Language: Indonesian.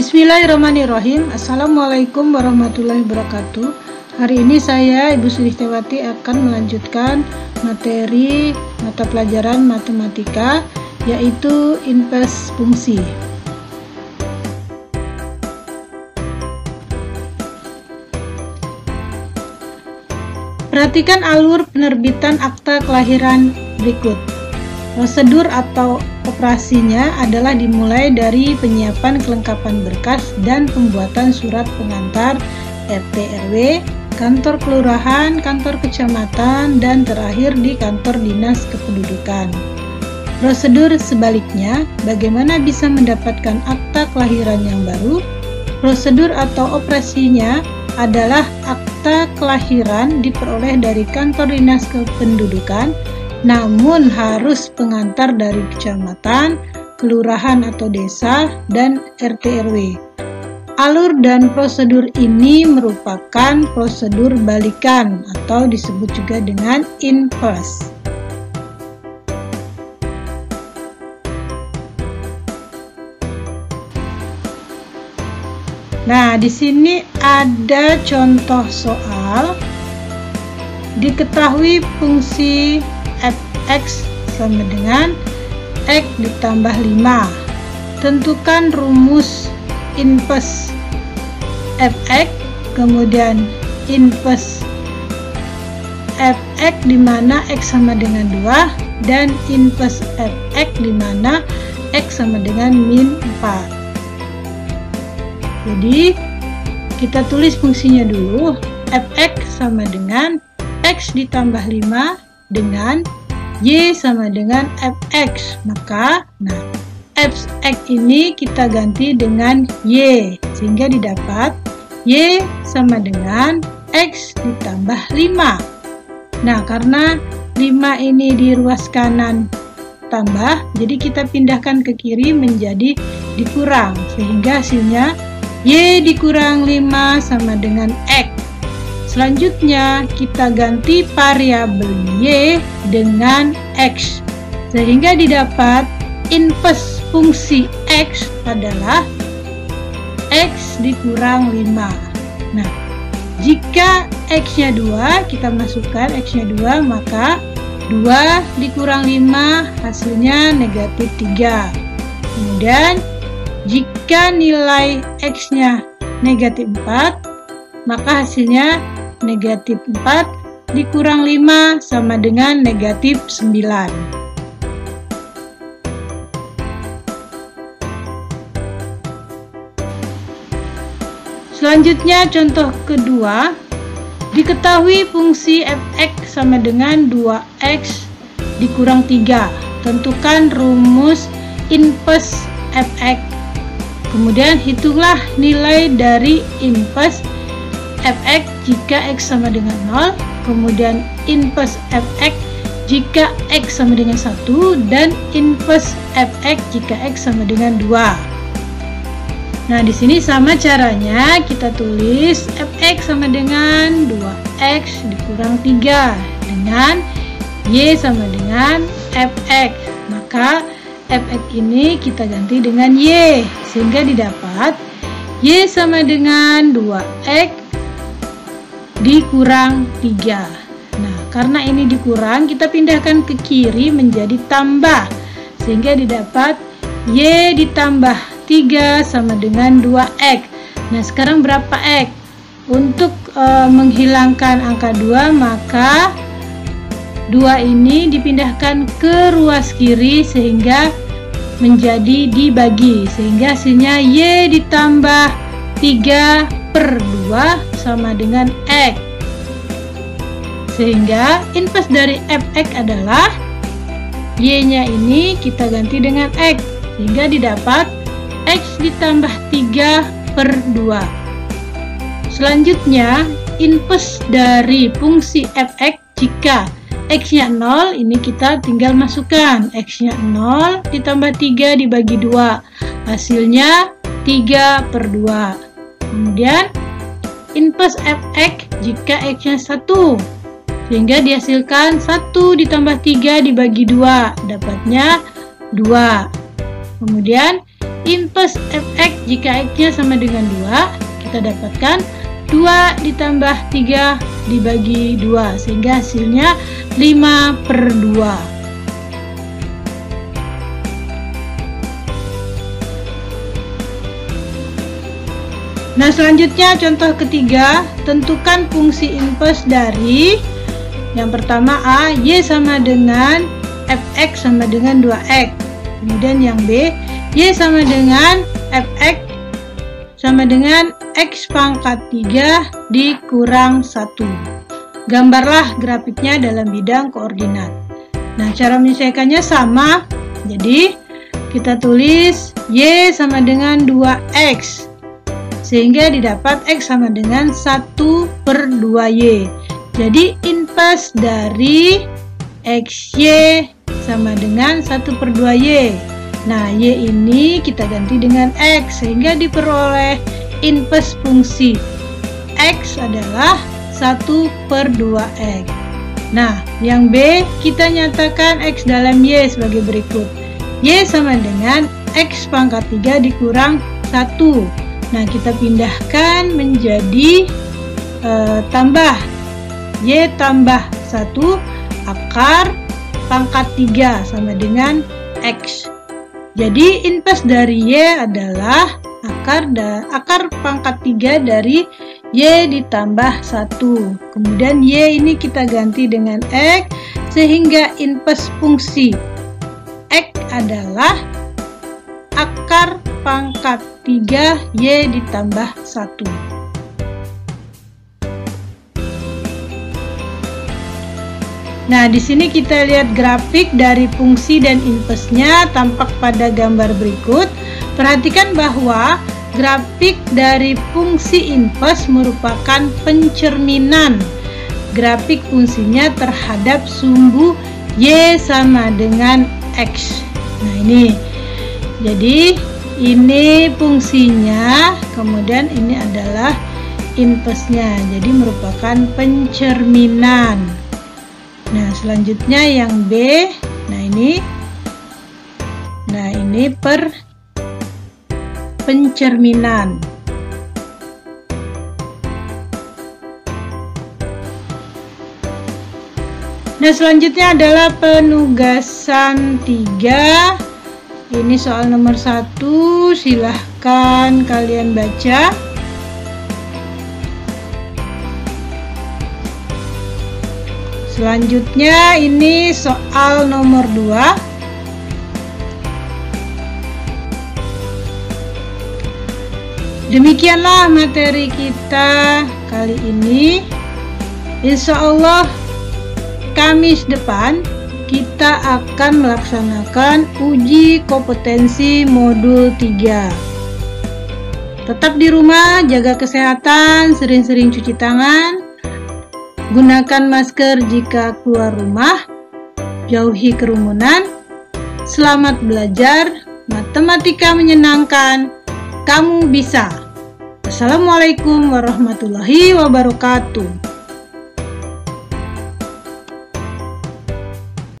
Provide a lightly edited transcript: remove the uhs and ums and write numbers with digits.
Bismillahirrahmanirrahim. Assalamualaikum warahmatullahi wabarakatuh. Hari ini saya, Ibu Sulistiawati, akan melanjutkan materi mata pelajaran matematika, yaitu inverse fungsi. Perhatikan alur penerbitan akta kelahiran berikut. Prosedur atau operasinya adalah dimulai dari penyiapan kelengkapan berkas dan pembuatan surat pengantar RT RW, kantor kelurahan, kantor kecamatan, dan terakhir di kantor dinas kependudukan. Prosedur sebaliknya, bagaimana bisa mendapatkan akta kelahiran yang baru? Prosedur atau operasinya adalah akta kelahiran diperoleh dari kantor dinas kependudukan, namun harus pengantar dari kecamatan, kelurahan atau desa, dan RT RW. Alur dan prosedur ini merupakan prosedur balikan atau disebut juga dengan inverse. Nah, di sini ada contoh soal. Diketahui fungsi f(x) sama dengan x ditambah 5. Tentukan rumus inverse f(x), kemudian inverse f(x) di mana x sama dengan 2 dan inverse f(x) di mana x sama dengan min 4. Jadi kita tulis fungsinya dulu. F(x) sama dengan x ditambah 5 dengan y sama dengan f(x). Maka f(x) ini kita ganti dengan y, sehingga didapat y sama dengan x ditambah 5. Nah, karena 5 ini di ruas kanan tambah, jadi kita pindahkan ke kiri menjadi dikurang, sehingga hasilnya y dikurang 5 sama dengan x. Selanjutnya kita ganti variabel y dengan x, sehingga didapat inverse fungsi x adalah x dikurang 5. Nah, jika x-nya 2, kita masukkan x-nya 2, maka 2 dikurang 5 hasilnya negatif 3. Kemudian jika nilai x-nya negatif 4, maka hasilnya negatif 4 dikurang 5 sama dengan negatif 9. Selanjutnya contoh kedua. Diketahui fungsi f(x) sama dengan 2x dikurang 3. Tentukan rumus inverse f(x). Kemudian hitunglah nilai dari inverse f(x) jika x sama dengan 0, kemudian inverse f(x) jika x sama dengan 1, dan inverse f(x) jika x sama dengan 2. Nah, di sini sama caranya, kita tulis f(x) sama dengan 2x dikurang 3 dengan y sama dengan f(x). Maka f(x) ini kita ganti dengan y, sehingga didapat y sama dengan 2x dikurang 3. Nah, karena ini dikurang, kita pindahkan ke kiri menjadi tambah, sehingga didapat y ditambah 3 sama dengan 2x. Nah, sekarang berapa x? Untuk menghilangkan angka 2, maka 2 ini dipindahkan ke ruas kiri sehingga menjadi dibagi, sehingga hasilnya y ditambah 3/2 sama dengan x. Sehingga inverse dari f(x) adalah y-nya ini kita ganti dengan x, sehingga didapat x ditambah 3/2. Selanjutnya, inverse dari fungsi f(x) jika x-nya 0, ini kita tinggal masukkan x-nya 0 ditambah 3 dibagi 2, hasilnya 3/2. Kemudian inverse f(x) jika x-nya 1, sehingga dihasilkan 1 ditambah 3 dibagi 2, dapatnya 2. Kemudian inverse fx jika x-nya sama dengan 2, kita dapatkan 2 ditambah 3 dibagi 2, sehingga hasilnya 5/2. Nah, selanjutnya contoh ketiga, tentukan fungsi inverse dari yang pertama A, y sama dengan fx sama dengan 2x. Kemudian yang B, y sama dengan fx sama dengan x pangkat 3 dikurang 1. Gambarlah grafiknya dalam bidang koordinat. Nah, cara menyelesaikannya sama. Jadi, kita tulis y sama dengan 2x. Sehingga didapat x sama dengan 1/2y. Jadi inverse dari xy sama dengan 1/2y. Nah, y ini kita ganti dengan x sehingga diperoleh inverse fungsi x adalah 1/2x. Nah, yang B kita nyatakan x dalam y sebagai berikut. Y sama dengan x pangkat 3 dikurang 1. Nah, kita pindahkan menjadi tambah y tambah 1 akar pangkat 3 sama dengan x. Jadi inverse dari y adalah akar pangkat 3 dari y ditambah 1. Kemudian y ini kita ganti dengan x sehingga inverse fungsi x adalah akar pangkat 3 y ditambah 1. Nah, di sini kita lihat grafik dari fungsi dan inverse-nya tampak pada gambar berikut. Perhatikan bahwa grafik dari fungsi inverse merupakan pencerminan grafik fungsinya terhadap sumbu y sama dengan x. Nah, ini. Jadi ini fungsinya, kemudian ini adalah inverse-nya. Jadi merupakan pencerminan. Nah, selanjutnya yang B. Nah, ini pencerminan. Nah, selanjutnya adalah penugasan 3. Ini soal nomor 1, silahkan kalian baca. Selanjutnya ini soal nomor 2. Demikianlah materi kita kali ini. Insya Allah Kamis depan kita akan melaksanakan uji kompetensi modul 3. Tetap di rumah, jaga kesehatan, sering-sering cuci tangan, gunakan masker jika keluar rumah, jauhi kerumunan. Selamat belajar, matematika menyenangkan, kamu bisa. Assalamualaikum warahmatullahi wabarakatuh.